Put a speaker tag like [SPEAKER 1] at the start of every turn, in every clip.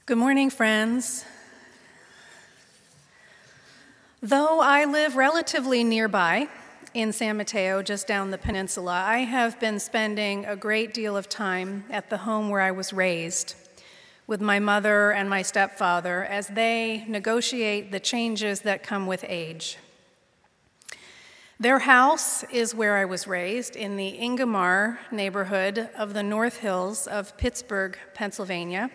[SPEAKER 1] Good morning, friends. Though I live relatively nearby in San Mateo, just down the peninsula, I have been spending a great deal of time at the home where I was raised with my mother and my stepfather as they negotiate the changes that come with age. Their house is where I was raised in the Ingomar neighborhood of the North Hills of Pittsburgh, Pennsylvania,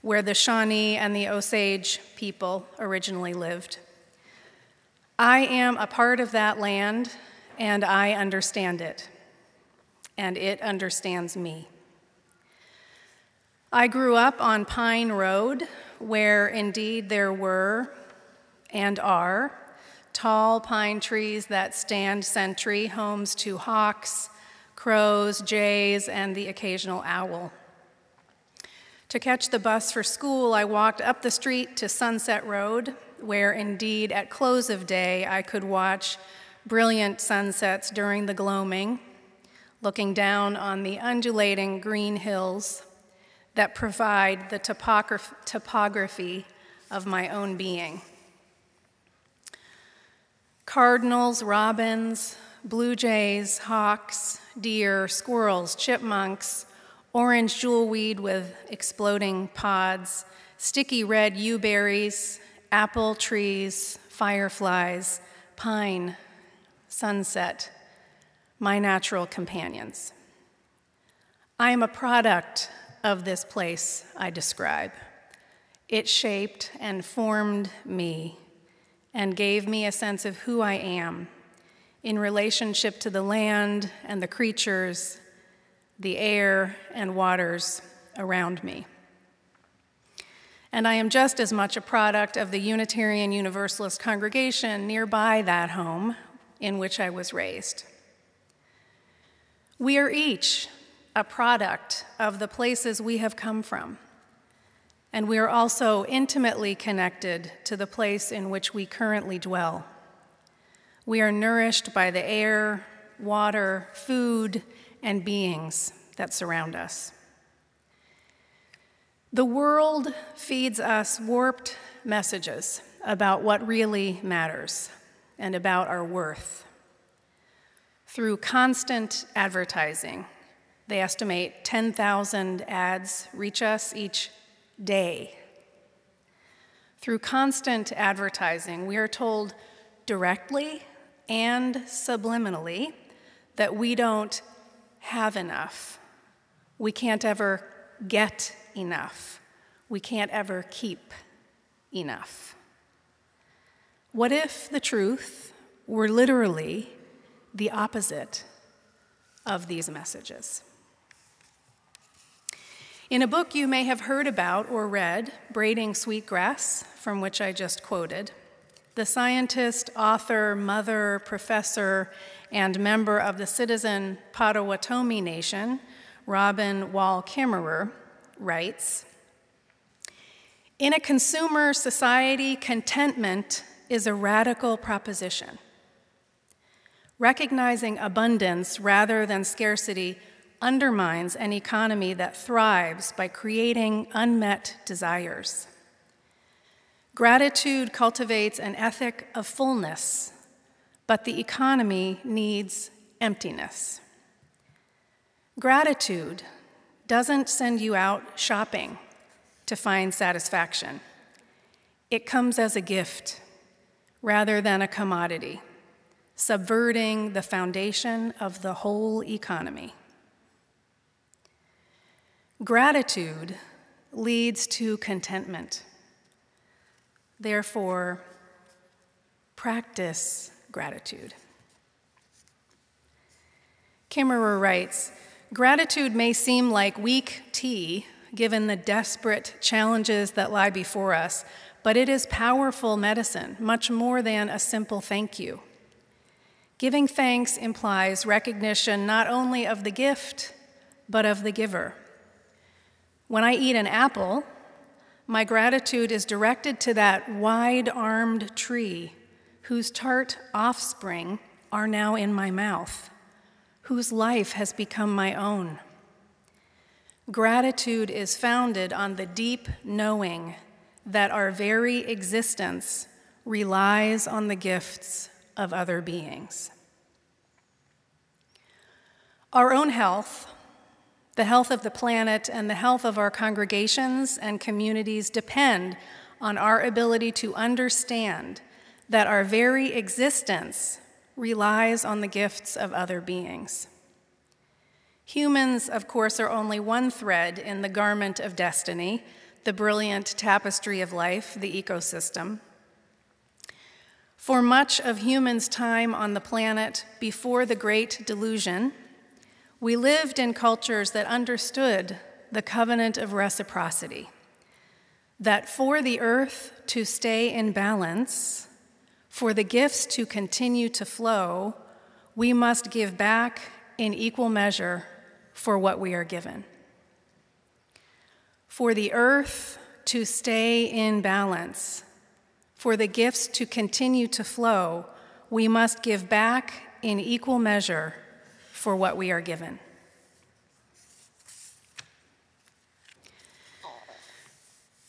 [SPEAKER 1] where the Shawnee and the Osage people originally lived. I am a part of that land, and I understand it, and it understands me. I grew up on Pine Road, where indeed there were and are tall pine trees that stand sentry, homes to hawks, crows, jays, and the occasional owl. To catch the bus for school, I walked up the street to Sunset Road, where indeed at close of day I could watch brilliant sunsets during the gloaming, looking down on the undulating green hills that provide the topography of my own being. Cardinals, robins, blue jays, hawks, deer, squirrels, chipmunks, orange jewelweed with exploding pods, sticky red yewberries, apple trees, fireflies, pine, sunset, my natural companions. I am a product of this place I describe. It shaped and formed me and gave me a sense of who I am in relationship to the land and the creatures, the air and waters around me. And I am just as much a product of the Unitarian Universalist congregation nearby that home in which I was raised. We are each a product of the places we have come from, and we are also intimately connected to the place in which we currently dwell. We are nourished by the air, water, food, and beings that surround us. The world feeds us warped messages about what really matters and about our worth. Through constant advertising, they estimate 10,000 ads reach us each day. Through constant advertising, we are told directly and subliminally that we don't have enough. We can't ever get enough. We can't ever keep enough. What if the truth were literally the opposite of these messages? In a book you may have heard about or read, Braiding Sweetgrass, from which I just quoted, the scientist, author, mother, professor, and member of the citizen Potawatomi Nation, Robin Wall Kimmerer, writes, "In a consumer society, contentment is a radical proposition. Recognizing abundance rather than scarcity undermines an economy that thrives by creating unmet desires. Gratitude cultivates an ethic of fullness, but the economy needs emptiness. Gratitude doesn't send you out shopping to find satisfaction. It comes as a gift rather than a commodity, subverting the foundation of the whole economy. Gratitude leads to contentment. Therefore, practice gratitude." Kimmerer writes, "Gratitude may seem like weak tea given the desperate challenges that lie before us, but it is powerful medicine, much more than a simple thank you. Giving thanks implies recognition not only of the gift, but of the giver. When I eat an apple, my gratitude is directed to that wide-armed tree whose tart offspring are now in my mouth, whose life has become my own. Gratitude is founded on the deep knowing that our very existence relies on the gifts of other beings. Our own health, the health of the planet, and the health of our congregations and communities depend on our ability to understand that our very existence relies on the gifts of other beings. Humans, of course, are only one thread in the garment of destiny, the brilliant tapestry of life, the ecosystem. For much of humans' time on the planet before the Great Delusion, we lived in cultures that understood the Covenant of Reciprocity, that for the earth to stay in balance, for the gifts to continue to flow, we must give back in equal measure for what we are given. For the earth to stay in balance, for the gifts to continue to flow, we must give back in equal measure for what we are given.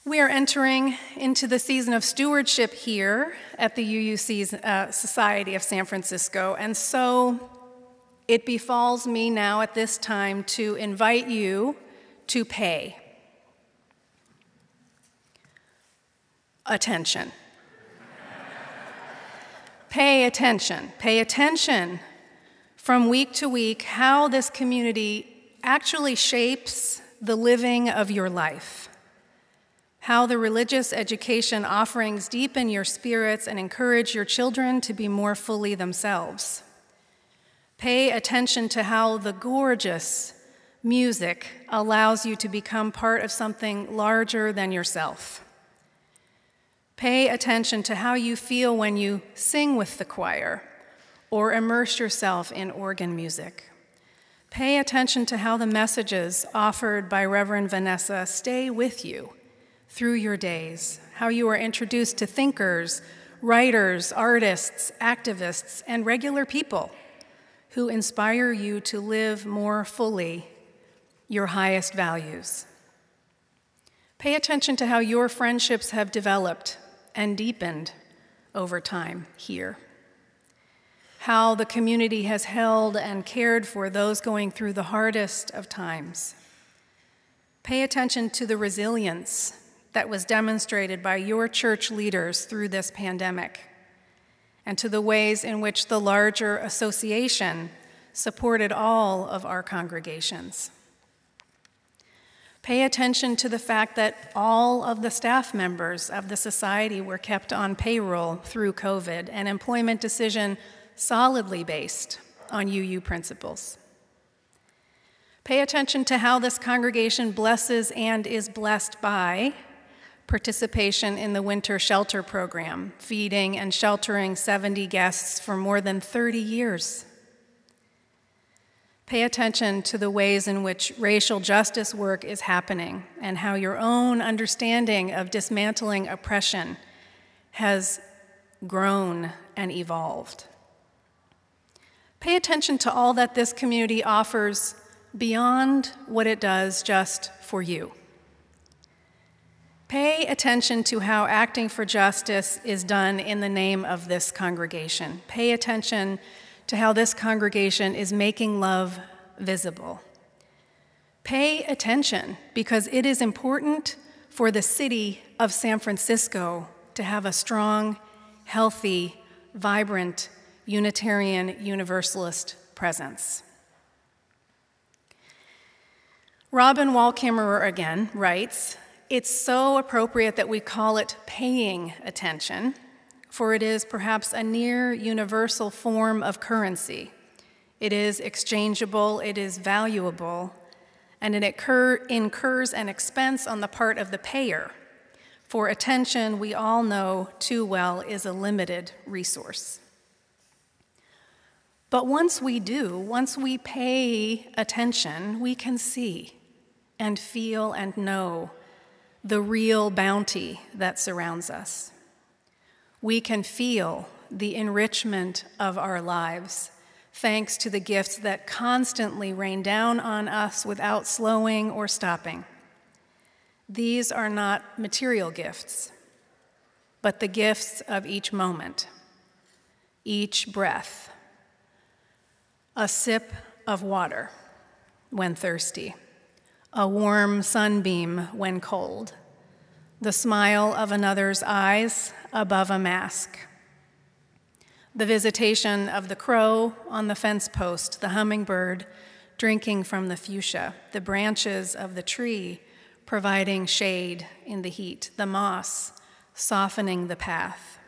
[SPEAKER 1] We are entering into the season of stewardship here at the UUC Society of San Francisco, and so it befalls me now at this time to invite you to pay attention. Pay attention. Pay attention from week to week how this community actually shapes the living of your life, how the religious education offerings deepen your spirits and encourage your children to be more fully themselves. Pay attention to how the gorgeous music allows you to become part of something larger than yourself. Pay attention to how you feel when you sing with the choir or immerse yourself in organ music. Pay attention to how the messages offered by Reverend Vanessa stay with you through your days, how you are introduced to thinkers, writers, artists, activists, and regular people who inspire you to live more fully your highest values. Pay attention to how your friendships have developed and deepened over time here, how the community has held and cared for those going through the hardest of times. Pay attention to the resilience that was demonstrated by your church leaders through this pandemic, and to the ways in which the larger association supported all of our congregations. Pay attention to the fact that all of the staff members of the society were kept on payroll through COVID, an employment decision solidly based on UU principles. Pay attention to how this congregation blesses and is blessed by participation in the winter shelter program, feeding and sheltering 70 guests for more than 30 years. Pay attention to the ways in which racial justice work is happening and how your own understanding of dismantling oppression has grown and evolved. Pay attention to all that this community offers beyond what it does just for you. Pay attention to how acting for justice is done in the name of this congregation. Pay attention to how this congregation is making love visible. Pay attention because it is important for the city of San Francisco to have a strong, healthy, vibrant Unitarian Universalist presence. Robin Wall Kimmerer again writes, "It's so appropriate that we call it paying attention, for it is perhaps a near universal form of currency. It is exchangeable, it is valuable, and it incurs an expense on the part of the payer, for attention, we all know too well, is a limited resource. But once we pay attention, we can see and feel and know the real bounty that surrounds us. We can feel the enrichment of our lives, thanks to the gifts that constantly rain down on us without slowing or stopping. These are not material gifts, but the gifts of each moment, each breath, a sip of water when thirsty, a warm sunbeam when cold, the smile of another's eyes above a mask, the visitation of the crow on the fence post, the hummingbird drinking from the fuchsia, the branches of the tree providing shade in the heat, the moss softening the path,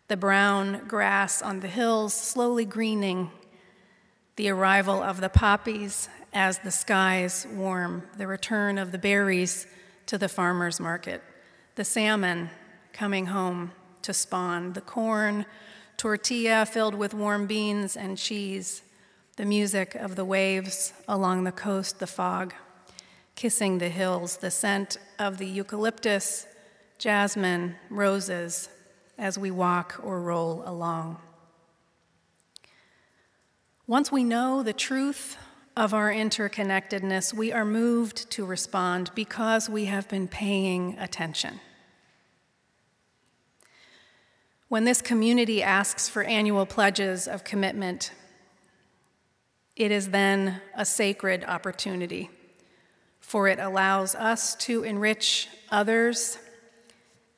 [SPEAKER 1] the brown grass on the hills slowly greening, the arrival of the poppies as the skies warm, the return of the berries to the farmer's market, the salmon coming home to spawn, the corn tortilla filled with warm beans and cheese, the music of the waves along the coast, the fog kissing the hills, the scent of the eucalyptus, jasmine, roses as we walk or roll along. Once we know the truth of our interconnectedness, we are moved to respond because we have been paying attention. When this community asks for annual pledges of commitment, it is then a sacred opportunity, for it allows us to enrich others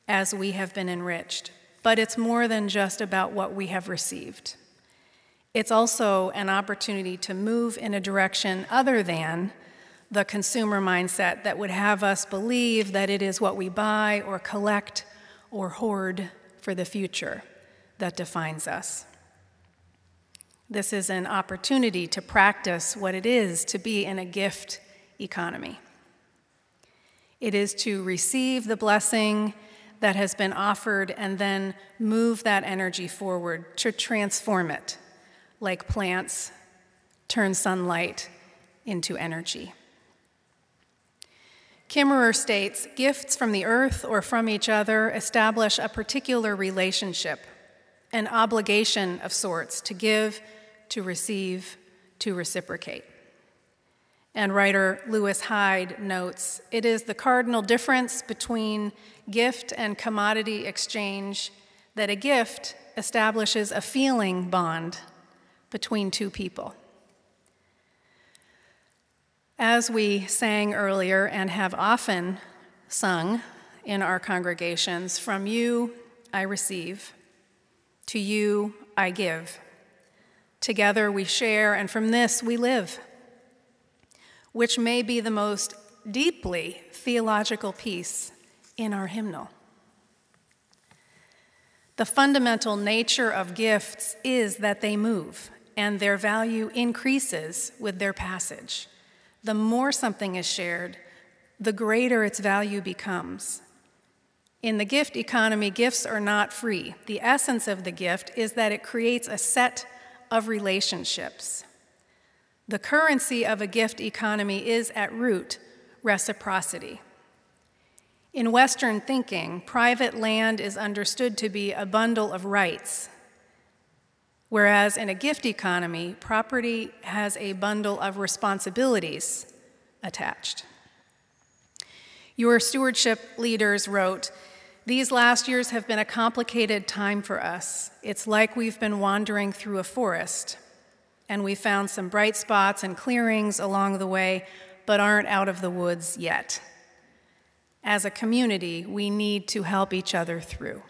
[SPEAKER 1] as we have been enriched. But it's more than just about what we have received. It's also an opportunity to move in a direction other than the consumer mindset that would have us believe that it is what we buy or collect or hoard for the future that defines us. This is an opportunity to practice what it is to be in a gift economy. It is to receive the blessing that has been offered and then move that energy forward to transform it, like plants turn sunlight into energy. Kimmerer states, gifts from the earth or from each other establish a particular relationship, an obligation of sorts to give, to receive, to reciprocate. And writer Lewis Hyde notes, it is the cardinal difference between gift and commodity exchange that a gift establishes a feeling bond between two people. As we sang earlier and have often sung in our congregations, from you I receive, to you I give. Together we share, and from this we live, which may be the most deeply theological piece in our hymnal. The fundamental nature of gifts is that they move, and their value increases with their passage. The more something is shared, the greater its value becomes. In the gift economy, gifts are not free. The essence of the gift is that it creates a set of relationships. The currency of a gift economy is, at root, reciprocity. In Western thinking, private land is understood to be a bundle of rights, whereas in a gift economy, property has a bundle of responsibilities attached. Your stewardship leaders wrote, "These last years have been a complicated time for us. It's like we've been wandering through a forest, and we found some bright spots and clearings along the way, but aren't out of the woods yet. As a community, we need to help each other through."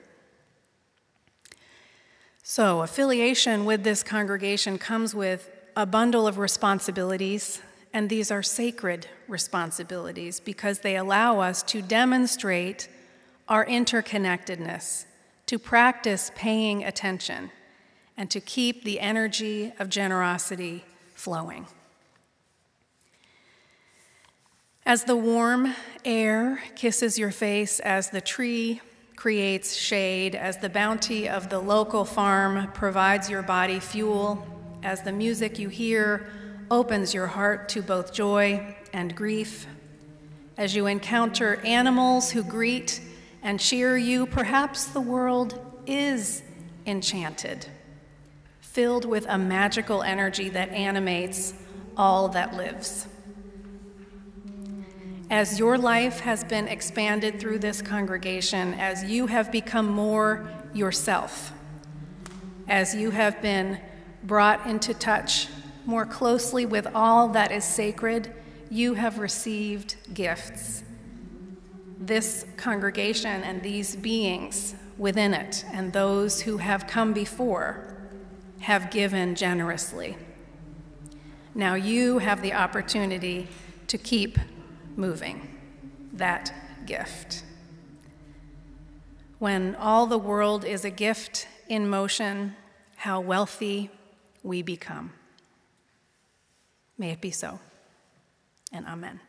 [SPEAKER 1] So, affiliation with this congregation comes with a bundle of responsibilities, and these are sacred responsibilities because they allow us to demonstrate our interconnectedness, to practice paying attention, and to keep the energy of generosity flowing. As the warm air kisses your face, as the tree creates shade, as the bounty of the local farm provides your body fuel, as the music you hear opens your heart to both joy and grief, as you encounter animals who greet and cheer you, perhaps the world is enchanted. filled with a magical energy that animates all that lives. As your life has been expanded through this congregation, as you have become more yourself, as you have been brought into touch more closely with all that is sacred, you have received gifts. This congregation and these beings within it and those who have come before have given generously. Now you have the opportunity to keep moving that gift. When all the world is a gift in motion, how wealthy we become. May it be so, and amen.